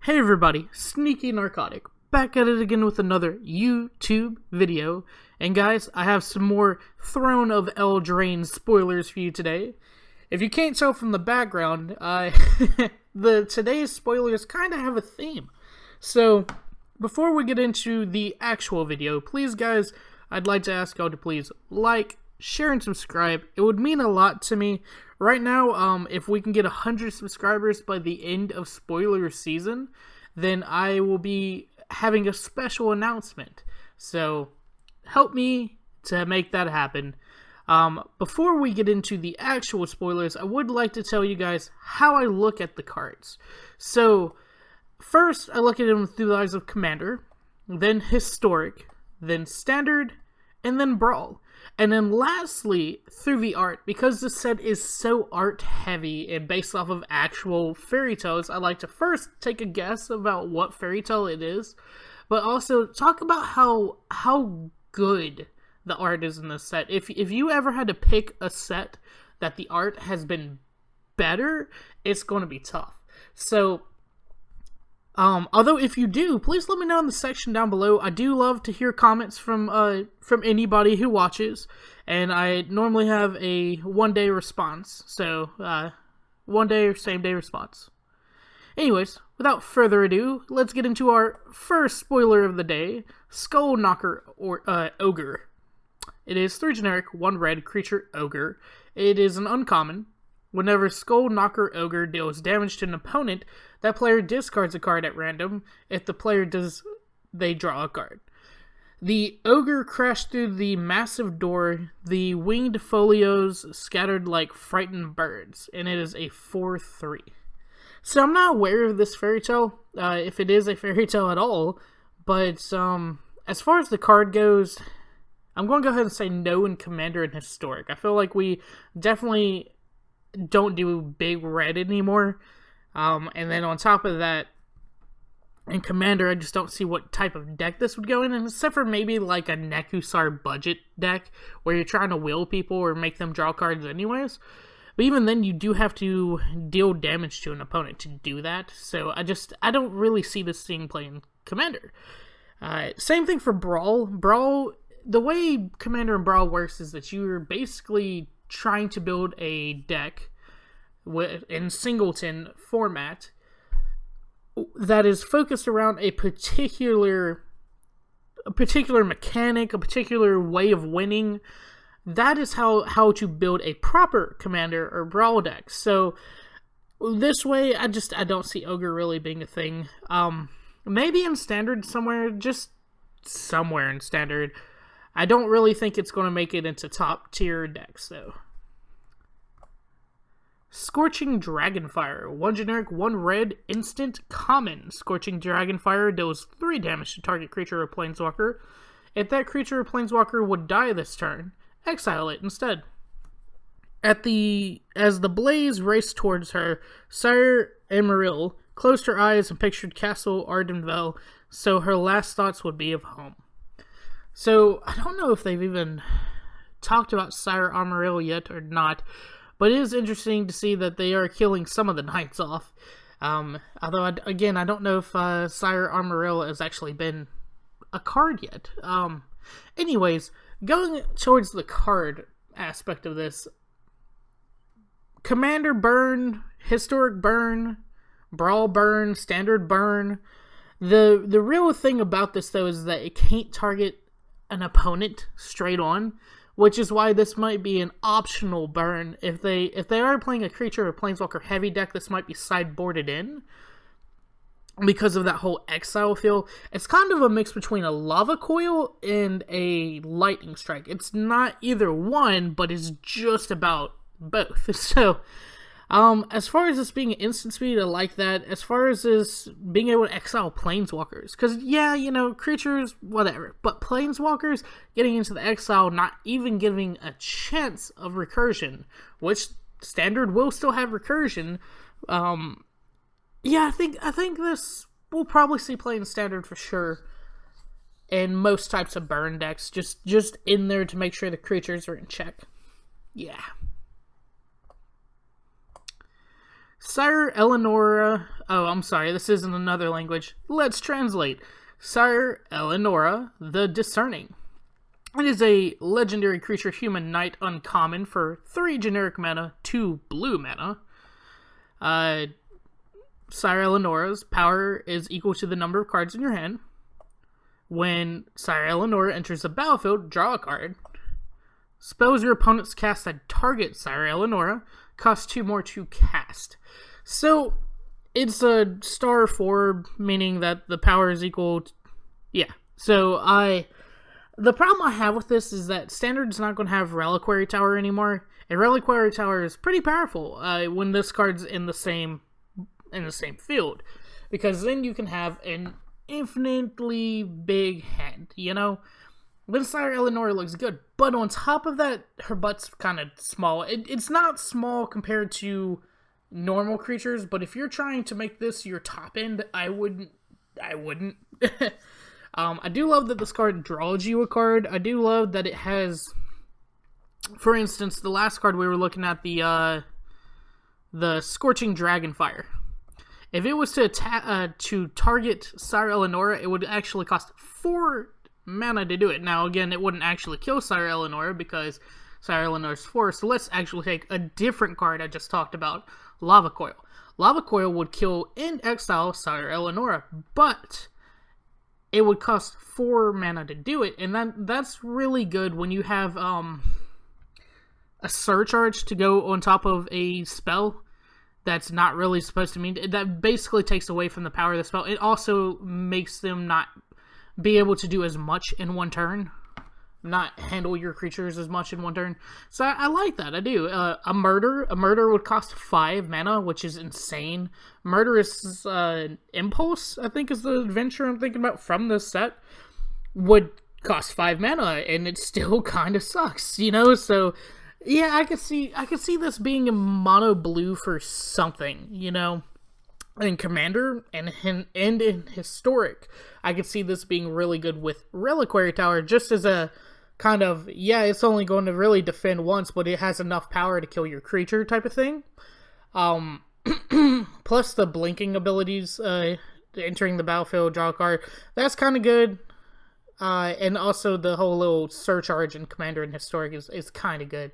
Hey everybody, Sneaky Narcotic, back at it again with another YouTube video. And guys, I have some more Throne of Eldraine spoilers for you today. If you can't tell from the background, today's spoilers kind of have a theme. So, before we get into the actual video, please guys, I'd like to ask y'all to please like, share, and subscribe. It would mean a lot to me. Right now, if we can get 100 subscribers by the end of spoiler season, then I will be having a special announcement. So, help me to make that happen. Before we get into the actual spoilers, I would like to tell you guys how I look at the cards. So, first, I look at them through the eyes of Commander, then Historic, then Standard, and then Brawl. And then lastly, through the art. Because this set is so art heavy and based off of actual fairy tales, I like to first take a guess about what fairy tale it is, but also talk about how good the art is in this set. If you ever had to pick a set that the art has been better, it's going to be tough. So, although if you do, please let me know in the section down below. I do love to hear comments from anybody who watches, and I normally have a one-day response. So, one day or same day response. Anyways, without further ado, let's get into our first spoiler of the day, Skullnocker Ogre. It is 3 generic, 1 red creature ogre. It is an uncommon. Whenever Skullnocker Ogre deals damage to an opponent, that player discards a card at random. If the player does, they draw a card. The ogre crashed through the massive door, the winged folios scattered like frightened birds, and it is a 4/3. So I'm not aware of this fairy tale, if it is a fairy tale at all, but as far as the card goes, I'm going to go ahead and say no in Commander and Historic. I feel like we definitely don't do big red anymore. And then on top of that, in Commander, I just don't see what type of deck this would go in, except for maybe like a Nekusar budget deck, where you're trying to will people or make them draw cards anyways. But even then, you do have to deal damage to an opponent to do that, so I don't really see this thing playing Commander. Same thing for Brawl. Brawl, the way Commander and Brawl works is that you're basically trying to build a deck in singleton format that is focused around a particular mechanic, a particular way of winning. That is how to build a proper Commander or Brawl deck. So this way, I don't see Ogre really being a thing. Maybe in Standard somewhere, just somewhere in Standard. I don't really think it's going to make it into top tier decks though. Scorching Dragonfire. 1 generic, 1 red, instant common. Scorching Dragonfire deals 3 damage to target creature or planeswalker. If that creature or planeswalker would die this turn, exile it instead. As the blaze raced towards her, Syr Elenora closed her eyes and pictured Castle Ardenvel, so her last thoughts would be of home. So, I don't know if they've even talked about Syr Elenora yet or not, but it is interesting to see that they are killing some of the knights off. Although, I don't know if Syr Elenora has actually been a card yet. Anyways, going towards the card aspect of this, Commander burn, Historic burn, Brawl burn, Standard burn. The real thing about this, though, is that it can't target an opponent straight on, which is why this might be an optional burn. If they are playing a creature or planeswalker heavy deck, this might be sideboarded in because of that whole exile feel. It's kind of a mix between a lava coil and a lightning strike. It's not either one, but it's just about both. So, as far as this being instant speed, I like that. As far as this being able to exile planeswalkers, because yeah, creatures, whatever, but planeswalkers getting into the exile, not even giving a chance of recursion, which Standard will still have recursion. Yeah, I think this we'll probably see playing Standard for sure, and most types of burn decks, just in there to make sure the creatures are in check. Yeah. Syr Elenora. Oh, I'm sorry, this isn't another language. Let's translate. Syr Elenora, the Discerning. It is a legendary creature human knight uncommon for 3 generic mana, 2 blue mana. Syr Elenora's power is equal to the number of cards in your hand. When Syr Elenora enters the battlefield, draw a card. Spells your opponents cast that target Syr Elenora cost 2 more to cast. So, it's a star 4, meaning that the power is equal to... Yeah. So, the problem I have with this is that Standard's not going to have Reliquary Tower anymore. And Reliquary Tower is pretty powerful when this card's in the same field. Because then you can have an infinitely big hand, you know? Then Syr Elenora looks good. But on top of that, her butt's kind of small. It's not small compared to normal creatures, but if you're trying to make this your top end, I wouldn't. I do love that this card draws you a card. I do love that it has, for instance, the last card we were looking at, the Scorching Dragonfire. If it was to target Syr Elenora, it would actually cost 4 mana to do it. Now, again, it wouldn't actually kill Syr Elenora because Syr Eleonora's 4. So let's actually take a different card I just talked about, Lava Coil. Lava Coil would kill and exile Syr Elenora, but it would cost 4 mana to do it, and that's really good when you have a surcharge to go on top of a spell that's not really supposed to mean. That basically takes away from the power of the spell. It also makes them not be able to do as much in one turn, not handle your creatures as much in one turn. So I like that. I do. A murder would cost 5 mana, which is insane. Murderous Impulse, I think, is the adventure I'm thinking about from this set, would cost 5 mana, and it still kind of sucks, you know. So yeah, I could see this being a mono blue for something, you know. In Commander and in Historic, I could see this being really good with Reliquary Tower, just as a kind of, yeah, it's only going to really defend once, but it has enough power to kill your creature type of thing. Plus the blinking abilities, entering the battlefield, draw a card, that's kind of good. And also the whole little surcharge in Commander and Historic is kind of good.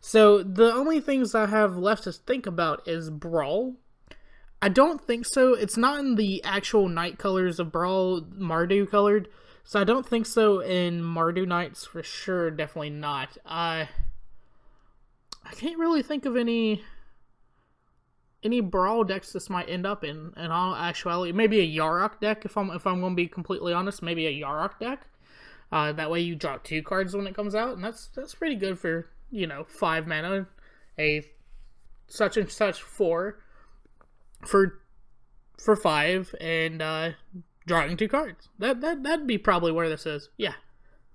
So the only things I have left to think about is Brawl. I don't think so. It's not in the actual night colors of Brawl, Mardu colored. So I don't think so in Mardu Knights for sure. Definitely not. I can't really think of any Brawl decks this might end up in all actuality. Maybe a Yarok deck, if I'm going to be completely honest. Maybe a Yarok deck. That way you draw 2 cards when it comes out, and that's pretty good for, you know, 5 mana. A such and such 4 for 5, and drawing 2 cards. That'd be probably where this is. Yeah,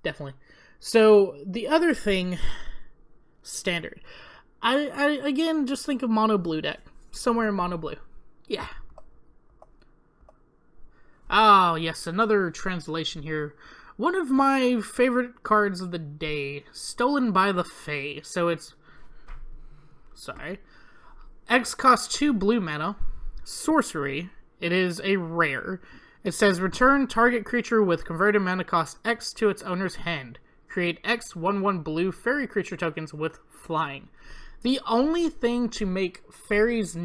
definitely. So the other thing, Standard. I again just think of mono blue deck. Somewhere in mono blue. Yeah. Oh, yes, another translation here. One of my favorite cards of the day, Stolen by the Fae. So it's, sorry. X costs 2 blue mana. Sorcery. It is a rare. It says return target creature with converted mana cost X to its owner's hand. Create X 1/1 blue fairy creature tokens with flying. The only thing to make fairies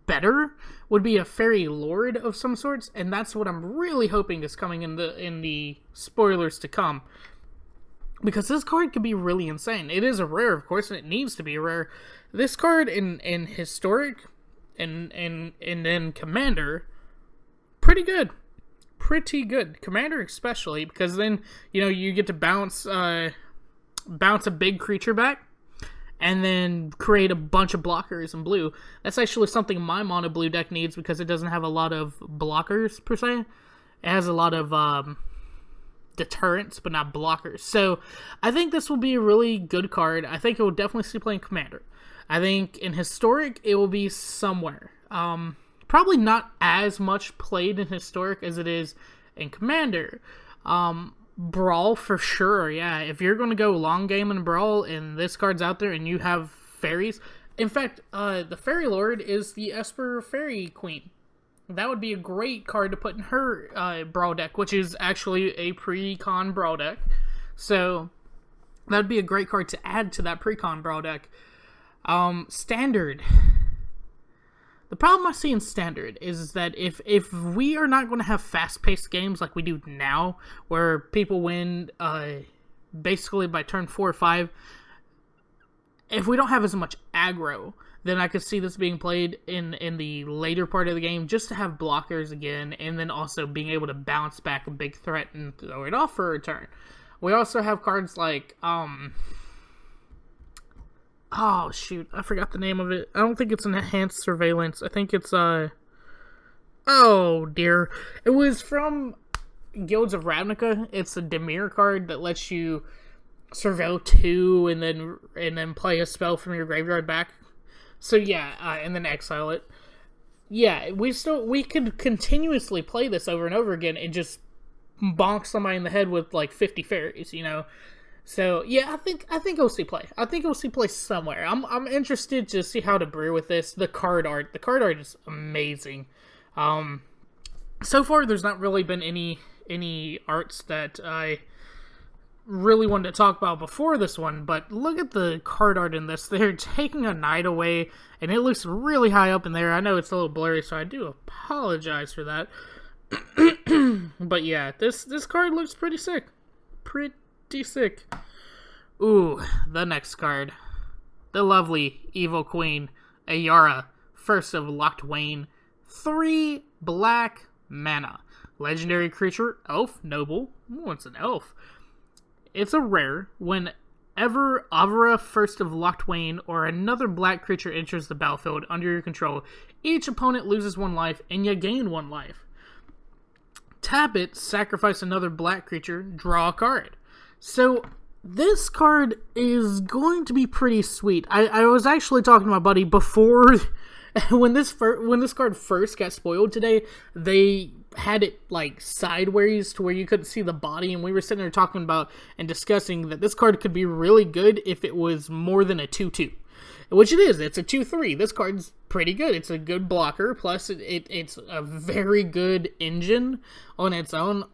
better would be a fairy lord of some sorts, and that's what I'm really hoping is coming in the spoilers to come. Because this card could be really insane. It is a rare, of course, and it needs to be a rare. This card in Historic and in Commander, pretty good. Pretty good. Commander especially, because then, you know, you get to bounce a big creature back, and then create a bunch of blockers in blue. That's actually something my mono blue deck needs, because it doesn't have a lot of blockers, per se. It has a lot of deterrents, but not blockers. So I think this will be a really good card. I think it will definitely see play in Commander. I think in Historic, it will be somewhere. Probably not as much played in Historic as it is in Commander. Brawl for sure, yeah. If you're going to go long game in Brawl and this card's out there and you have fairies, In fact, the Fairy Lord is the Esper Fairy Queen. That would be a great card to put in her Brawl deck, which is actually a pre-con Brawl deck. So that'd be a great card to add to that pre-con Brawl deck. Standard. The problem I see in Standard is that if we are not going to have fast-paced games like we do now, where people win basically by turn 4 or 5, if we don't have as much aggro, then I could see this being played in the later part of the game, just to have blockers again, and then also being able to bounce back a big threat and throw it off for a turn. We also have cards like, oh, shoot, I forgot the name of it. I don't think it's an Enhanced Surveillance. I think it's, oh, dear. It was from Guilds of Ravnica. It's a Dimir card that lets you surveil 2 and then play a spell from your graveyard back. So, yeah, and then exile it. Yeah, we could continuously play this over and over again and just bonk somebody in the head with, like, 50 fairies, you know? So, yeah, I think we'll see play. I think we'll see play somewhere. I'm interested to see how to brew with this. The card art is amazing. So far, there's not really been any arts that I really wanted to talk about before this one, but look at the card art in this. They're taking a knight away, and it looks really high up in there. I know it's a little blurry, so I do apologize for that. But yeah, this card looks pretty sick. Pretty sick. Ooh, the next card. The lovely Evil Queen, Ayara, first of Locthwain. 3 black mana. Legendary creature, elf, noble. Ooh, it's an elf. It's a rare. Whenever Ayara, first of Locthwain, or another black creature enters the battlefield under your control, each opponent loses 1 life, and you gain 1 life. Tap it, sacrifice another black creature, draw a card. So, this card is going to be pretty sweet. I was actually talking to my buddy before, when this card first got spoiled today, they had it, like, sideways to where you couldn't see the body, and we were sitting there talking about and discussing that this card could be really good if it was more than a 2/2. Which it is. It's a 2/3. This card's pretty good. It's a good blocker, plus it's a very good engine on its own.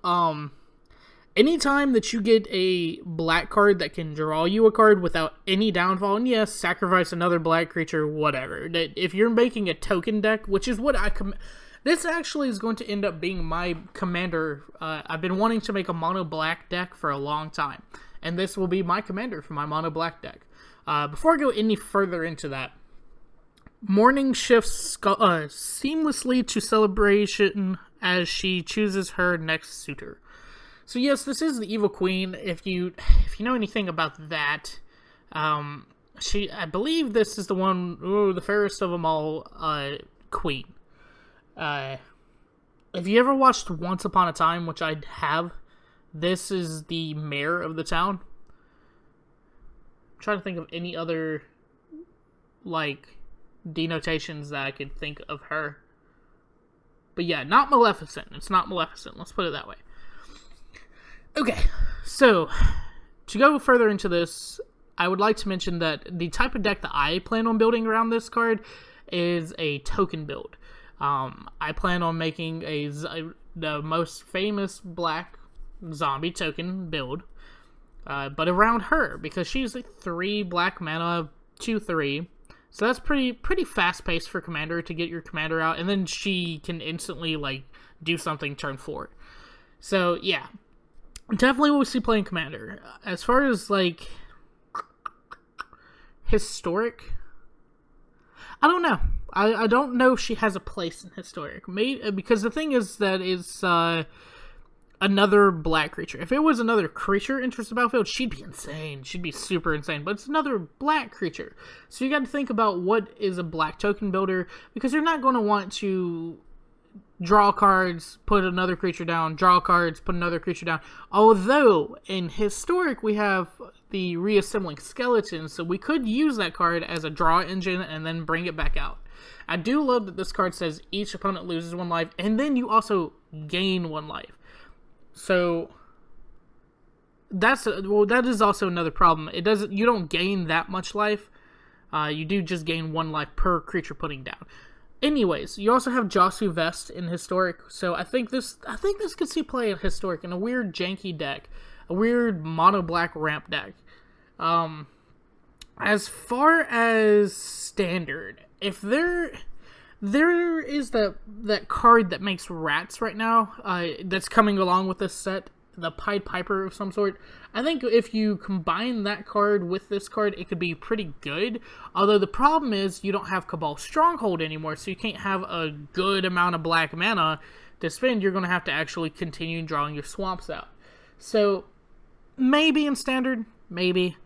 Anytime that you get a black card that can draw you a card without any downfall, and yes, sacrifice another black creature, whatever. If you're making a token deck, which is what this actually is going to end up being my commander. I've been wanting to make a mono black deck for a long time, and this will be my commander for my mono black deck. Before I go any further into that, Morning shifts seamlessly to celebration as she chooses her next suitor. So yes, this is the Evil Queen. If you know anything about that, I believe this is the one, the fairest of them all, queen. If you ever watched Once Upon a Time, which I have, this is the mayor of the town. I'm trying to think of any other, like, denotations that I could think of her. But yeah, not Maleficent. It's not Maleficent. Let's put it that way. Okay, so to go further into this, I would like to mention that the type of deck that I plan on building around this card is a token build. I plan on making the most famous black zombie token build, but around her, because she's a 3 black mana, 2/3. So that's pretty fast paced for commander to get your commander out, and then she can instantly like do something turn 4. So yeah, definitely what we see playing commander. As far as like historic, I don't know. I don't know if she has a place in historic. Maybe, because the thing is that it's another black creature. If it was another creature enters the battlefield, she'd be insane. She'd be super insane. But it's another black creature. So you got to think about what is a black token builder, because you're not going to want to draw cards, put another creature down, draw cards, put another creature down. Although, in historic, we have the reassembling skeletons, so we could use that card as a draw engine and then bring it back out. I do love that this card says each opponent loses 1 life, and then you also gain 1 life. So that is also another problem. You don't gain that much life, You do just gain 1 life per creature putting down. Anyways, you also have Josu Vest in Historic, so I think this could see play in Historic in a weird janky deck, a weird mono black ramp deck. As far as Standard, if there is that card that makes rats right now, that's coming along with this set, the Pied Piper of some sort. I think if you combine that card with this card, it could be pretty good. Although the problem is you don't have Cabal Stronghold anymore, so you can't have a good amount of black mana to spend. You're going to have to actually continue drawing your swamps out. So maybe in Standard, maybe.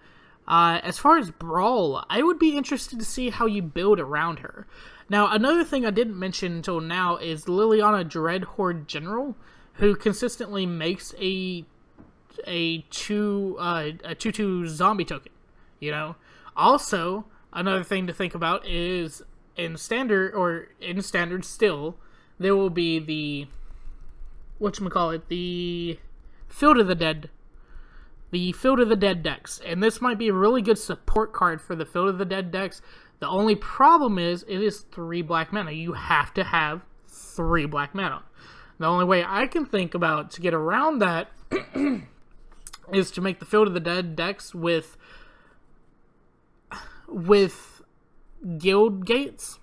As far as Brawl, I would be interested to see how you build around her. Now, another thing I didn't mention until now is Liliana Dreadhorde General, who consistently makes a 2/2 zombie token, you know? Also, another thing to think about is in Standard still, there will be the the Field of the Dead. The Field of the Dead decks, and this might be a really good support card for the Field of the Dead decks. The only problem is it is 3 black mana. You have to have 3 black mana. The only way I can think about to get around that is to make the Field of the Dead decks with guild gates,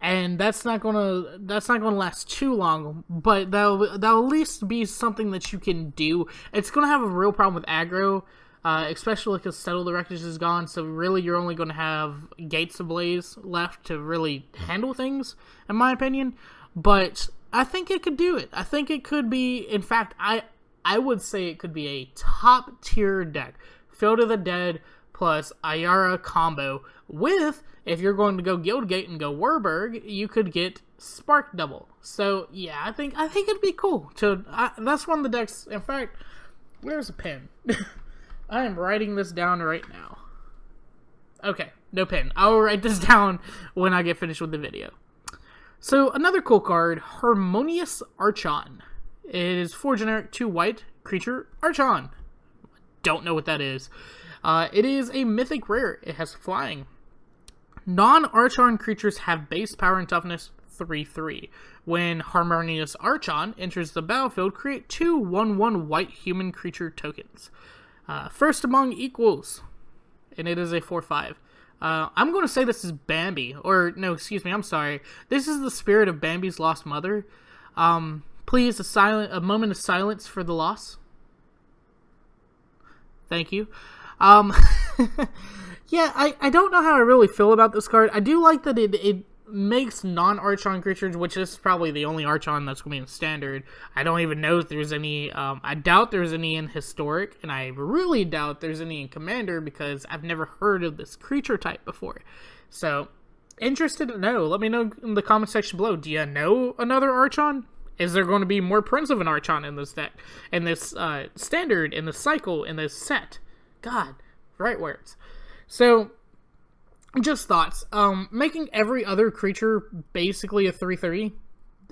and that's not gonna last too long. But that'll at least be something that you can do. It's gonna have a real problem with aggro, especially because Settle the Wreckage is gone. So really, you're only gonna have Gates Ablaze left to really handle things, in my opinion. But I think it could do it. I think it could be. In fact, I would say it could be a top tier deck. Field of the Dead plus Ayara combo with, if you're going to go Guildgate and go Warburg, you could get Spark Double. So yeah, I think it'd be cool. That's one of the decks. In fact, where's a pen? I am writing this down right now. Okay, no pen. I'll write this down when I get finished with the video. So, another cool card, Harmonious Archon. It is 4 generic, 2 white creature, Archon. Don't know what that is. It is a mythic rare. It has flying. Non-Archon creatures have base power and toughness 3/3. When Harmonious Archon enters the battlefield, create 2 1/1 white human creature tokens. First among equals, and it is a 4/5. I'm going to say this is Bambi, or no, excuse me, I'm sorry. This is the spirit of Bambi's lost mother. Please, a moment of silence for the loss. Thank you. Yeah, I don't know how I really feel about this card. I do like that it makes non-Archon creatures, which is probably the only Archon that's going to be in Standard. I don't even know if there's any, I doubt there's any in Historic, and I really doubt there's any in Commander, because I've never heard of this creature type before. So, interested to know. Let me know in the comment section below. Do you know another Archon? Is there going to be more Prince of an Archon in this deck, in this Standard, in this cycle, in this set? God, right words. So, just thoughts. Making every other creature basically a 3/3,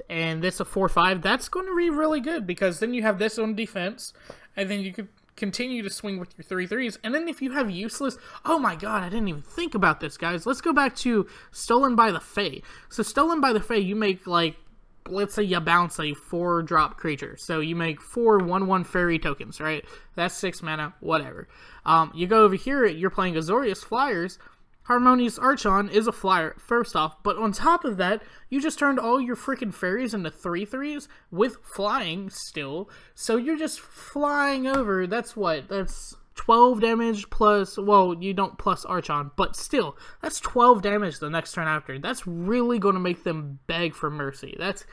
and this a 4/5, that's going to be really good, because then you have this on defense, and then you could continue to swing with your 3/3s, and then if you have useless... Oh my god, I didn't even think about this, guys. Let's go back to Stolen by the Fae. So, Stolen by the Fae, you make, like, let's say you bounce a 4-drop creature. So you make 4 1/1 fairy tokens, right? That's 6 mana, whatever. You go over here, you're playing Azorius Flyers. Harmonious Archon is a flyer, first off, but on top of that, you just turned all your freaking fairies into 3/3s with flying still. So you're just flying over. That's what? That's 12 damage plus, well, you don't plus Archon, but still, that's 12 damage the next turn after. That's really going to make them beg for mercy. That's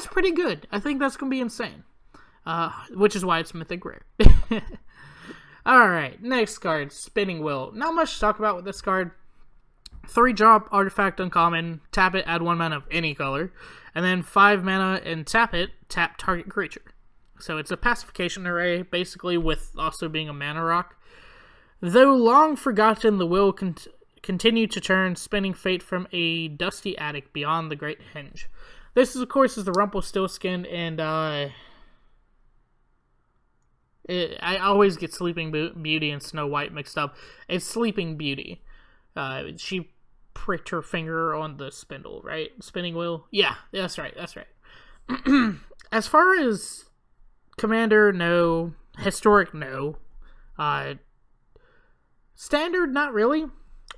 pretty good. I think that's going to be insane. Which is why it's mythic rare. Alright, next card, Spinning Wheel. Not much to talk about with this card. 3-drop artifact uncommon, tap it, add 1 mana of any color, and then 5 mana and tap it, tap target creature. So it's a pacification array, basically, with also being a mana rock. Though long forgotten, the will continue to turn, spinning fate from a dusty attic beyond the great henge. This, is, of course, is the Rumpelstiltskin, and I always get Sleeping Beauty and Snow White mixed up. It's Sleeping Beauty. She pricked her finger on the spindle, right? Spinning wheel? Yeah, that's right. As far as Commander, no. Historic, no. Standard, not really.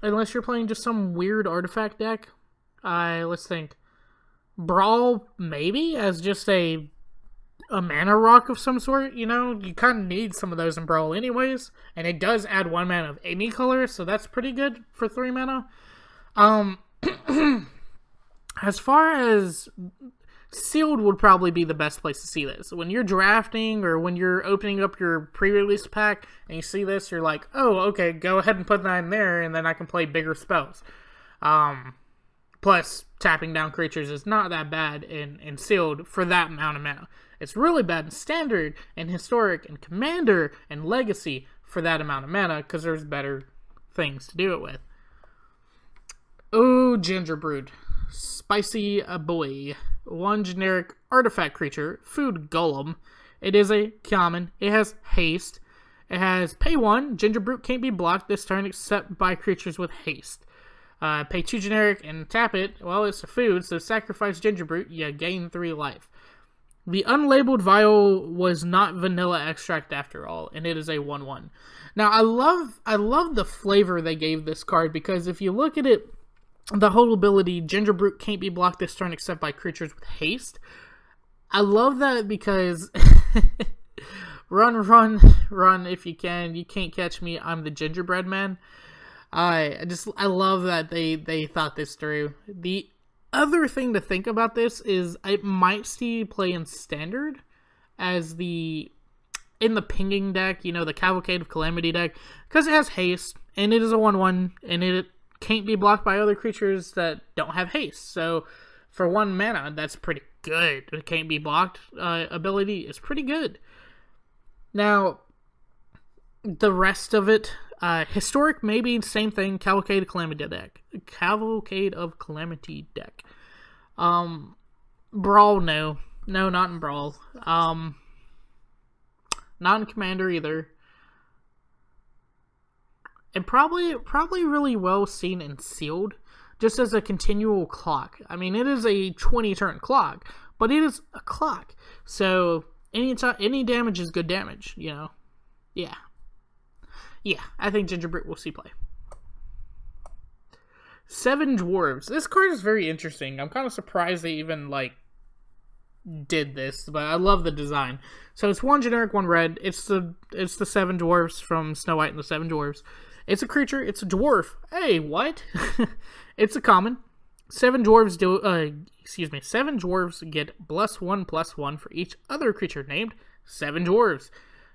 Unless you're playing just some weird artifact deck. Let's think. Brawl, maybe, as just a mana rock of some sort, you know? You kind of need some of those in Brawl anyways. And it does add 1 mana of any color, so that's pretty good for 3 mana. As far as Sealed would probably be the best place to see this. When you're drafting or when you're opening up your pre-release pack and you see this, you're like, oh, okay, go ahead and put that in there and then I can play bigger spells. Plus, tapping down creatures is not that bad in Sealed for that amount of mana. It's really bad in Standard and Historic and Commander and Legacy for that amount of mana because there's better things to do it with. Oh, Gingerbrute. Spicy boy. 1 generic artifact creature, food golem. It is a common. It has haste. It has pay 1. Gingerbrute can't be blocked this turn except by creatures with haste. Pay 2 generic and tap it. Well, it's a food, so sacrifice Gingerbrute. You gain 3 life. The unlabeled vial was not vanilla extract after all, and it is a 1/1. Now, I love the flavor they gave this card because if you look at it, the whole ability, Gingerbrute can't be blocked this turn except by creatures with haste. I love that because run if you can. You can't catch me. I'm the gingerbread man. I love that they thought this through. The other thing to think about this is I might see play in Standard as in the pinging deck, you know, the Cavalcade of Calamity deck, because it has haste and it is a 1/1 and it can't be blocked by other creatures that don't have haste. So for 1 mana, that's pretty good. The can't be blocked ability is pretty good. Now, the rest of it, Historic, maybe same thing. Cavalcade of Calamity deck. Brawl, no, not in Brawl. Not in Commander either. And probably really well seen in Sealed, just as a continual clock. I mean, it is a 20-turn clock, but it is a clock. So any damage is good damage, you know? Yeah, I think Gingerbrute will see play. 7 Dwarves. This card is very interesting. I'm kind of surprised they even, did this, but I love the design. So it's 1 generic, 1 red. It's the 7 Dwarves from Snow White and the 7 Dwarves. It's a creature. It's a dwarf. Hey, what? It's a common. 7 dwarves 7 dwarves get +1/+1 for each other creature named 7 dwarves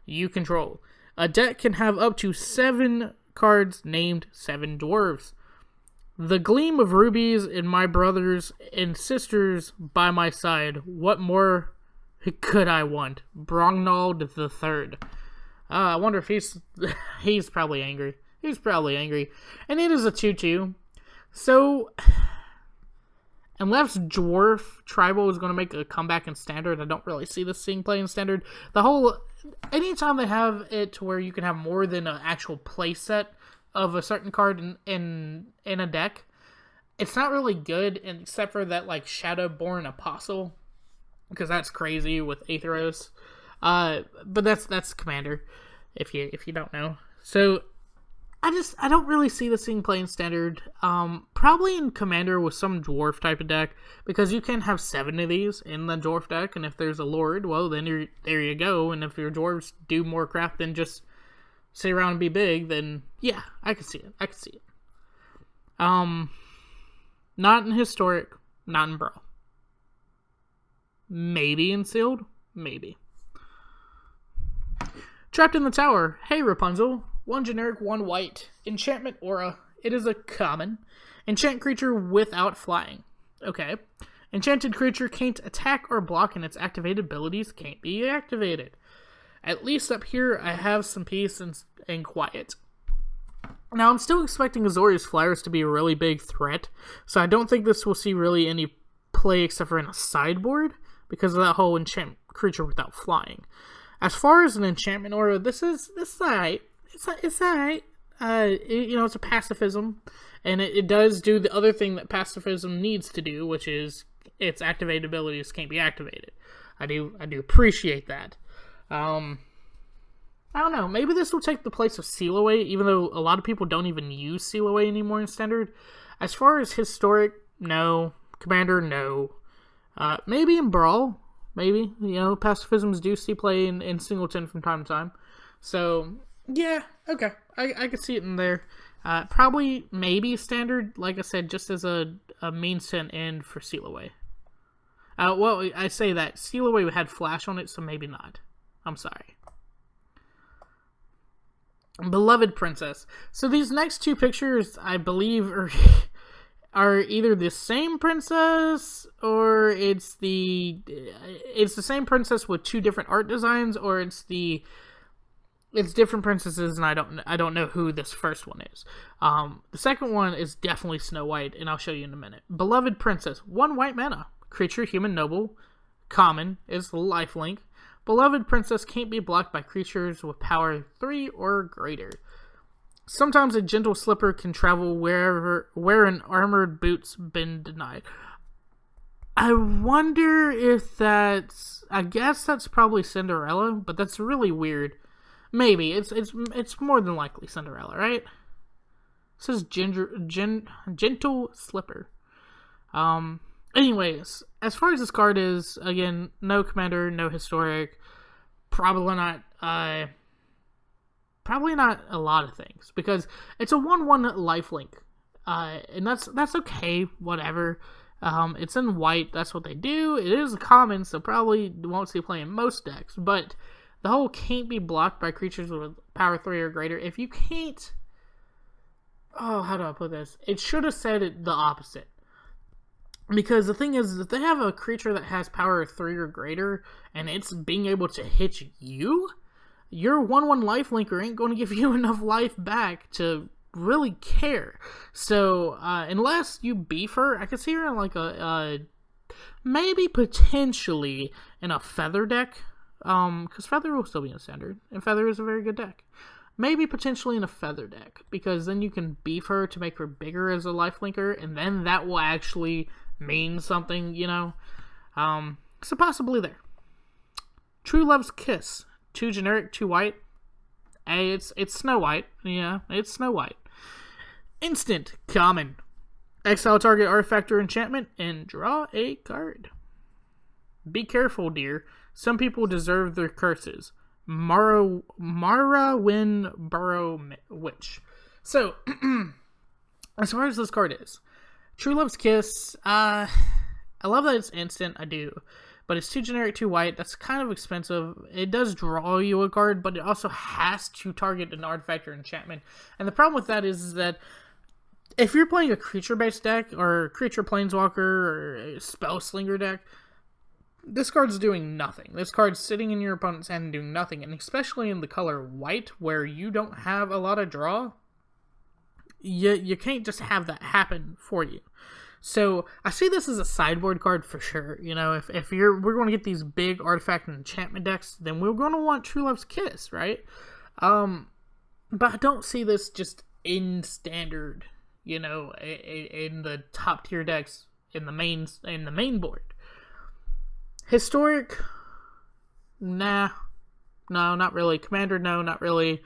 you control. A deck can have up to 7 cards named 7 dwarves. The gleam of rubies in my brothers and sisters by my side. What more could I want? Brongnald III. I wonder if he's probably angry. He's probably angry. And it is a 2/2. So, unless Dwarf Tribal is going to make a comeback in Standard, I don't really see this thing play in Standard. Anytime they have it to where you can have more than an actual play set of a certain card in a deck, it's not really good, except for that, Shadowborn Apostle, because that's crazy with Aetheros. But that's Commander, if you don't know. So, I don't really see this thing playing Standard. Probably in Commander with some Dwarf type of deck, because you can have 7 of these in the Dwarf deck, and if there's a Lord, well, then there you go. And if your Dwarves do more crap than just sit around and be big, then yeah, I can see it. Not in Historic, not in Brawl. Maybe in Sealed, maybe. Trapped in the Tower. Hey, Rapunzel. 1 generic, 1 white. Enchantment Aura. It is a common. Enchant creature without flying. Okay. Enchanted creature can't attack or block, and its activated abilities can't be activated. At least up here, I have some peace and quiet. Now, I'm still expecting Azorius Flyers to be a really big threat, so I don't think this will see really any play except for in a sideboard, because of that whole enchant creature without flying. As far as an enchantment aura, this is alright. It's alright. it's a pacifism, and it does do the other thing that pacifism needs to do, which is its activated abilities can't be activated. I do appreciate that. I don't know. Maybe this will take the place of Seal Away, even though a lot of people don't even use Seal Away anymore in Standard. As far as Historic, no. Commander, no. Maybe in Brawl, maybe. Pacifisms do see play in Singleton from time to time. So, yeah, okay. I could see it in there. Probably, maybe Standard, like I said, just as a means to an end for Seal Away. Well, I say that. Seal Away had Flash on it, so maybe not. I'm sorry. Beloved Princess. So these next two pictures, I believe, are either the same princess, or it's the same princess with two different art designs, or it's different princesses, and I don't know who this first one is. The second one is definitely Snow White, and I'll show you in a minute. Beloved Princess, 1 white mana, creature, human, noble, common, is lifelink. Beloved Princess can't be blocked by creatures with power 3 or greater. Sometimes a gentle slipper can travel where an armored boot's been denied. I wonder if that's... I guess that's probably Cinderella, but that's really weird. Maybe. It's more than likely Cinderella, right? It says gentle slipper. Anyways, as far as this card is, again, no commander, no historic, probably not a lot of things, because it's a 1/1 lifelink, and that's okay, whatever. It's in white, that's what they do. It is a common, so probably won't see play in most decks, but the whole can't be blocked by creatures with power 3 or greater. If you can't, how do I put this? It should have said it the opposite. Because the thing is, if they have a creature that has power 3 or greater, and it's being able to hit you, your 1/1 lifelinker ain't going to give you enough life back to really care. So, unless you beef her, I could see her in like maybe potentially in a Feather deck, because Feather will still be in Standard, and Feather is a very good deck. Maybe potentially in a Feather deck, because then you can beef her to make her bigger as a lifelinker, and then that will actually mean something, so possibly there. True Love's Kiss, 2 generic, 2 white. Hey, it's Snow White. Yeah, it's Snow White. Instant, common. Exile target artifact or enchantment and draw a card. Be careful, dear. Some people deserve their curses. Mara Win Burrow Witch. So, as far as this card is, True Love's Kiss, I love that it's instant, I do. But it's 2 generic, 2 white, that's kind of expensive. It does draw you a card, but it also has to target an artifact or enchantment. And the problem with that is that if you're playing a creature-based deck, or creature planeswalker, or a spell slinger deck, this card's doing nothing. This card's sitting in your opponent's hand and doing nothing. And especially in the color white, where you don't have a lot of draw, you can't just have that happen for you. So I see this as a sideboard card for sure. If we're going to get these big artifact and enchantment decks, then we're going to want True Love's Kiss, right? But I don't see this just in Standard, in the top tier decks in the main board. Historic, nah, no, not really. Commander, no, not really.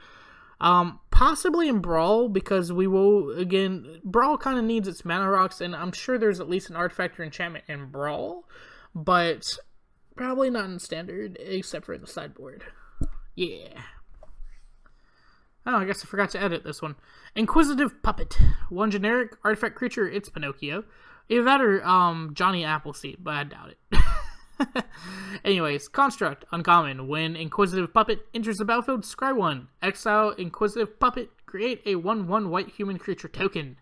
Possibly in Brawl, because Brawl kind of needs its mana rocks, and I'm sure there's at least an artifact or enchantment in Brawl, but probably not in Standard, except for in the sideboard. Yeah. Oh, I guess I forgot to edit this one. Inquisitive Puppet. 1 generic artifact creature, it's Pinocchio. Either that or Johnny Appleseed, but I doubt it. Anyways, construct, uncommon. When Inquisitive Puppet enters the battlefield, scry 1. Exile Inquisitive Puppet, create a 1/1 white human creature token.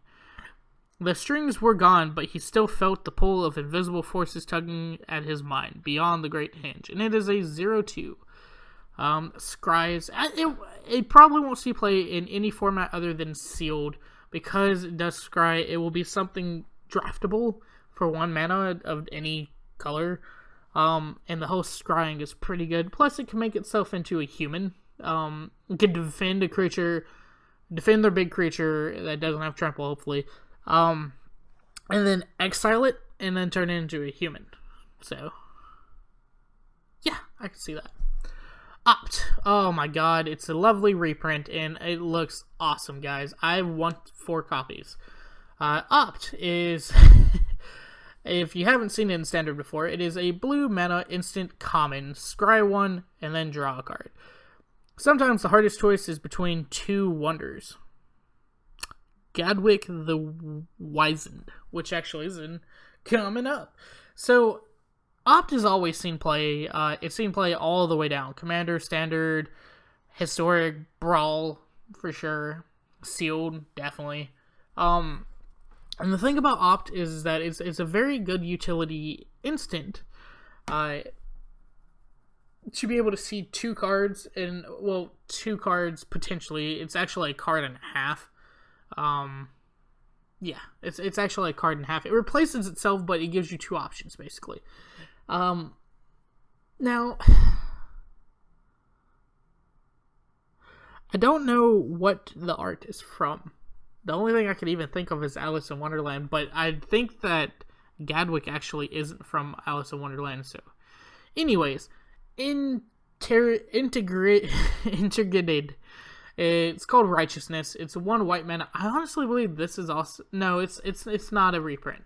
The strings were gone, but he still felt the pull of invisible forces tugging at his mind, beyond the Great Hinge. And it is a 0/2. Scries, it probably won't see play in any format other than sealed, because it does scry. It will be something draftable for 1 mana of any color. And the whole scrying is pretty good. Plus, it can make itself into a human. It can defend a creature defend their big creature that doesn't have trample, hopefully, and then exile it, and then turn it into a human. So, yeah, I can see that. Opt. Oh my god, it's a lovely reprint, and it looks awesome, guys. I want 4 copies. Opt is, if you haven't seen it in Standard before, it is a blue mana instant common. Scry 1, and then draw a card. Sometimes the hardest choice is between 2 wonders. Gadwick the Wizened, which actually is coming up. So, Opt has always seen play. It's seen play all the way down. Commander, Standard, Historic, Brawl, for sure. Sealed, definitely. And the thing about Opt is that it's a very good utility instant. To be able to see 2 cards, and, well, 2 cards potentially. It's actually a card and a half. Yeah, it's actually a card and a half. It replaces itself, but it gives you 2 options, basically. Now, I don't know what the art is from. The only thing I can even think of is Alice in Wonderland, but I think that Gadwick actually isn't from Alice in Wonderland, so. Anyways, integrated. It's called Righteousness. It's 1 white mana. I honestly believe this is also... No, it's not a reprint.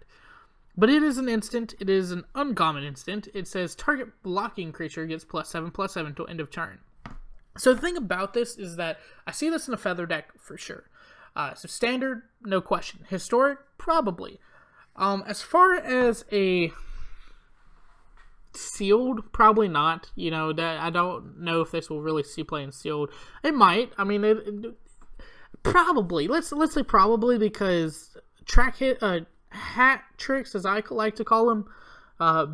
But it is an instant. It is an uncommon instant. It says target blocking creature gets +7/+7 till end of turn. So the thing about this is that I see this in a feather deck for sure. So Standard, no question. Historic, probably. As far as a Sealed, probably not. You know, that I don't know if this will really see play in Sealed. It might. I mean, it probably. Let's say probably, because hat tricks, as I like to call them,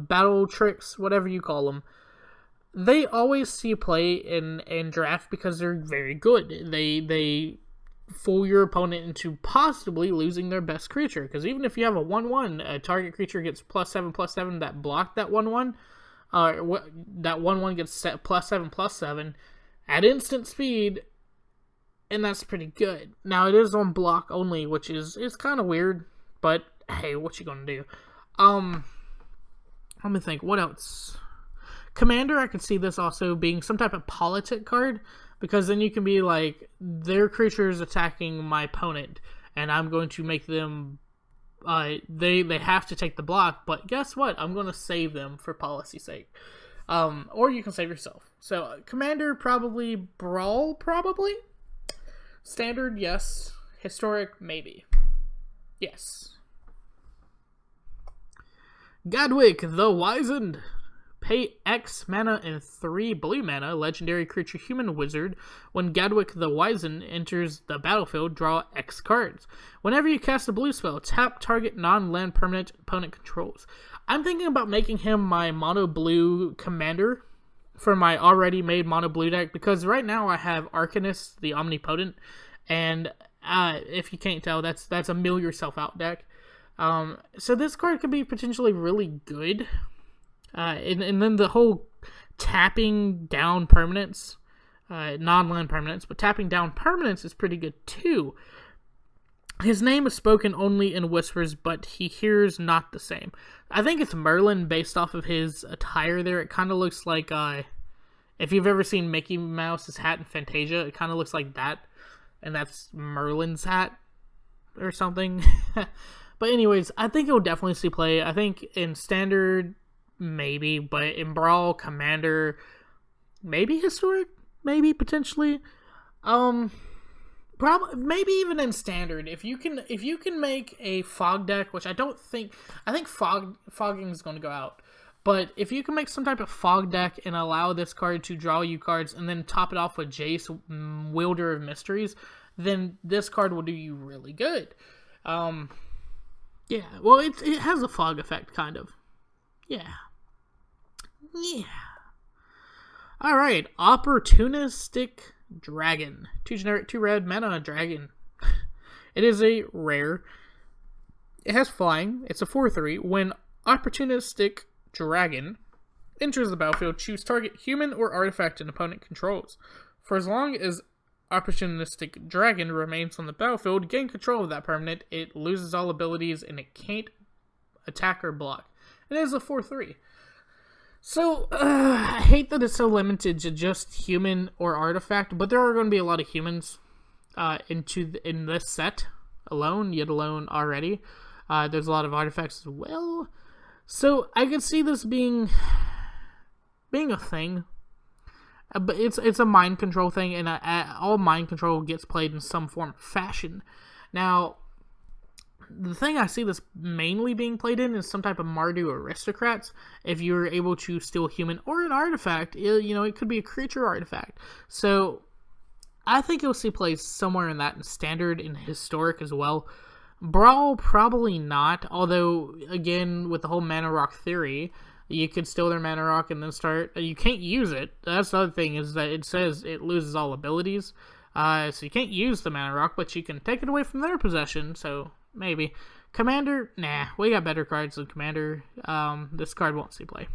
battle tricks, whatever you call them, they always see play in draft because they're very good. They fool your opponent into possibly losing their best creature, because even if you have a 1/1, a target creature gets +7/+7 that blocked that 1/1, that 1/1 gets set +7/+7 at instant speed, and that's pretty good. Now, it is on block only, which is kind of weird, but hey, what you gonna do? Let me think, what else? Commander, I could see this also being some type of politic card, because then you can be like, their creature is attacking my opponent, and I'm going to make them, they have to take the block, but guess what? I'm going to save them for policy's sake. Or you can save yourself. So, Commander, probably. Brawl, probably. Standard, yes. Historic, maybe. Yes. Gadwick the Wizened. Pay X mana and 3 blue mana, legendary creature human wizard. When Gadwick the Wizened enters the battlefield, draw X cards. Whenever you cast a blue spell, tap target non-land permanent opponent controls. I'm thinking about making him my mono blue commander for my already made mono blue deck, because right now I have Arcanist the Omnipotent, and if you can't tell, that's a mill yourself out deck. So this card could be potentially really good. And then the whole tapping down permanents, non-land permanents, but tapping down permanents is pretty good too. His name is spoken only in whispers, but he hears not the same. I think it's Merlin based off of his attire there. It kind of looks like, if you've ever seen Mickey Mouse's hat in Fantasia, it kind of looks like that. And that's Merlin's hat or something. But anyways, I think it will definitely see play. I think in Standard, maybe, but in Brawl, Commander, maybe Historic, maybe potentially, probably maybe even in Standard. If you can make a fog deck, which I think fogging is going to go out, but if you can make some type of fog deck and allow this card to draw you cards, and then top it off with Jace, Wielder of Mysteries, then this card will do you really good. Yeah, well, it has a fog effect, kind of. Yeah. Alright, Opportunistic Dragon. 2 generic, 2 red, mana dragon. It is a rare. It has flying. It's a 4/3. When Opportunistic Dragon enters the battlefield, choose target human or artifact an opponent controls. For as long as Opportunistic Dragon remains on the battlefield. Gain control of that permanent. It loses all abilities and it can't attack or block. It is a 4/3. So, I hate that it's so limited to just human or artifact, but there are going to be a lot of humans in this set alone, yet alone already. There's a lot of artifacts as well. So, I could see this being a thing. But it's a mind control thing, and all mind control gets played in some form of fashion. Now, the thing I see this mainly being played in is some type of Mardu aristocrats. If you're able to steal a human or an artifact, it could be a creature artifact. So, I think you'll see plays somewhere in that, in standard and historic as well. Brawl, probably not. Although, again, with the whole mana rock theory, you could steal their mana rock and then start. You can't use it. That's the other thing, is that it says it loses all abilities. So you can't use the mana rock, but you can take it away from their possession. So maybe. Commander, nah. We got better cards than Commander. This card won't see play.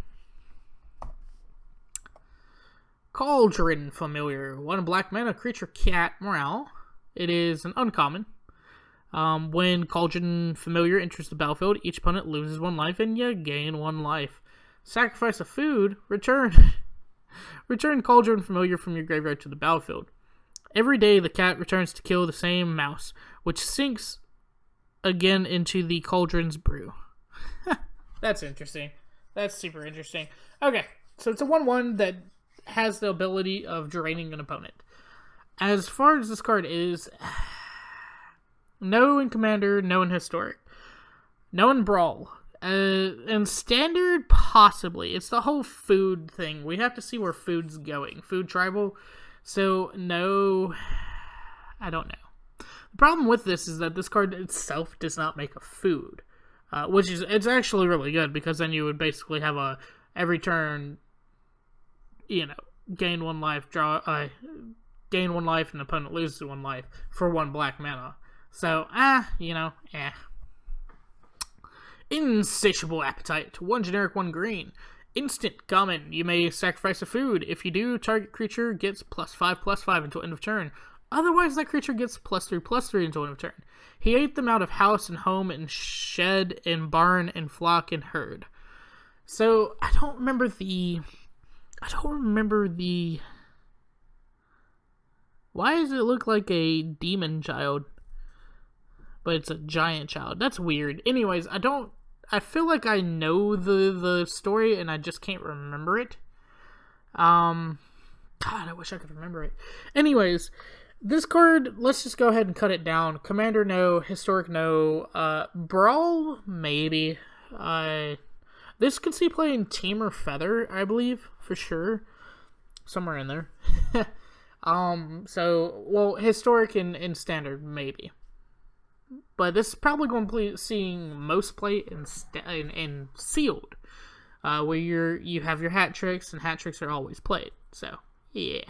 Cauldron Familiar. 1 black mana, creature, cat, morale. It is an uncommon. When Cauldron Familiar enters the battlefield, each opponent loses 1 life and you gain 1 life. Sacrifice a food, return Cauldron Familiar from your graveyard to the battlefield. Every day the cat returns to kill the same mouse, which sinks again into the cauldron's brew. That's interesting. That's super interesting. Okay, so it's a 1/1 that has the ability of draining an opponent. As far as this card is, no in Commander, no in Historic, no in Brawl. And Standard, possibly. It's the whole food thing. We have to see where food's going. Food tribal. So, no, I don't know. The problem with this is that this card itself does not make a food. It's actually really good, because then you would basically have every turn, gain 1 life, gain 1 life, and the opponent loses 1 life for 1 black mana. So, Insatiable Appetite. 1 generic, 1 green. Instant common. You may sacrifice a food. If you do, target creature gets +5/+5 until end of turn. Otherwise, that creature gets +3/+3 until end of turn. He ate them out of house and home and shed and barn and flock and herd. So, I don't remember the... Why does it look like a demon child? But it's a giant child. That's weird. Anyways, I feel like I know the story and I just can't remember it. God, I wish I could remember it. Anyways, this card, let's just go ahead and cut it down. Commander, no. Historic, no. Brawl, maybe. This could see play in Team or Feather, I believe, for sure. Somewhere in there. Historic and Standard, maybe. But this is probably going to be seeing most play in Sealed, where you have your hat tricks, and hat tricks are always played. So, yeah.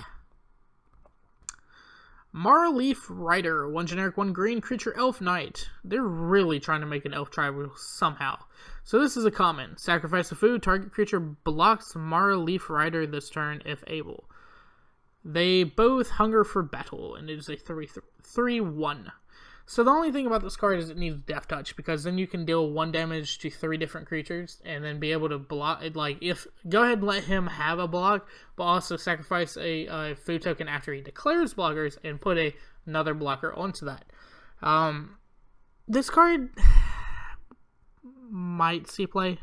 Marleaf Rider, 1 generic, 1 green, creature, elf knight. They're really trying to make an elf tribal somehow. So this is a common. Sacrifice a food, target creature blocks Marleaf Rider this turn if able. They both hunger for battle, and it is a 3/1. So the only thing about this card is it needs Death Touch, because then you can deal 1 damage to 3 different creatures, and then be able to block it. Go ahead and let him have a block, but also sacrifice a food token after he declares blockers, and put another blocker onto that. This card might see play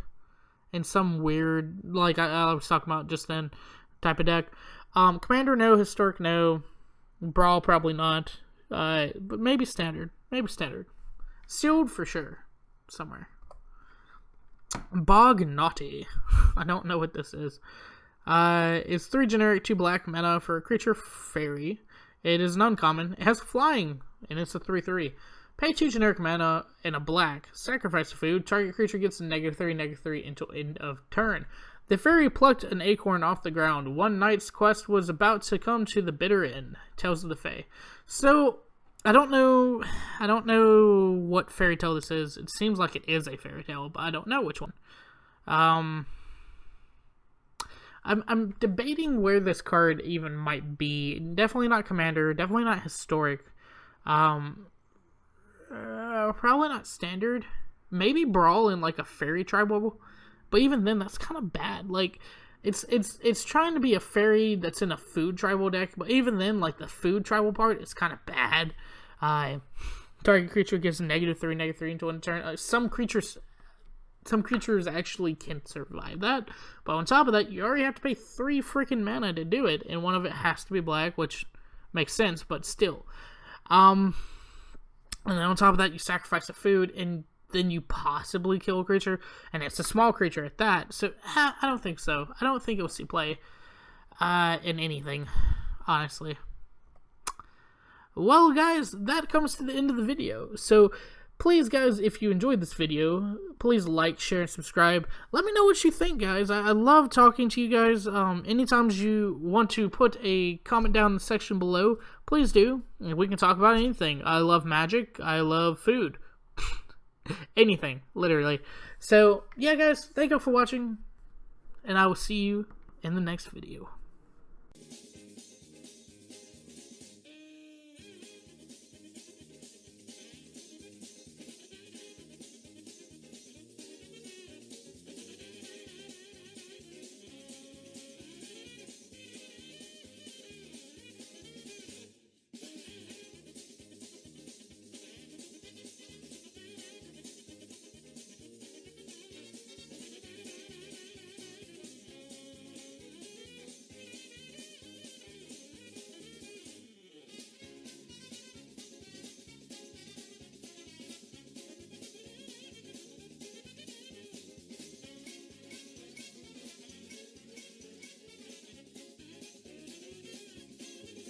in some weird, like I was talking about just then, type of deck. Commander, no. Historic, no. Brawl, probably not. But maybe Standard. Maybe Standard. Sealed for sure. Somewhere. Bog Naughty. I don't know what this is. It's 3 generic, 2 black mana for a creature fairy. It is an uncommon. It has flying, and it's a 3/3. Pay 2 generic mana and a black. Sacrifice a food. Target creature gets -3/-3 until end of turn. The fairy plucked an acorn off the ground. One knight's quest was about to come to the bitter end. Tales of the Fae. So, I don't know what fairy tale this is. It seems like it is a fairy tale, but I don't know which one. I'm debating where this card even might be. Definitely not Commander. Definitely not Historic. Probably not Standard. Maybe Brawl in like a Fairy Tribal. But even then, that's kind of bad. Like, it's trying to be a Fairy that's in a Food Tribal deck. But even then, like, the Food Tribal part is kind of bad. Target creature gives -3/-3 until end turn. Some creatures actually can survive that, but on top of that, you already have to pay 3 freaking mana to do it, and one of it has to be black, which makes sense, but still. And then on top of that, you sacrifice a food, and then you possibly kill a creature, and it's a small creature at that, so I don't think so. I don't think it will see play in anything, honestly. Well, guys, that comes to the end of the video, so please, guys, if you enjoyed this video, please like, share, and subscribe. Let me know what you think, guys. I love talking to you guys. Anytime you want to put a comment down in the section below, please do. And we can talk about anything. I love magic. I love food. Anything, literally. So, yeah, guys, thank you for watching, and I will see you in the next video.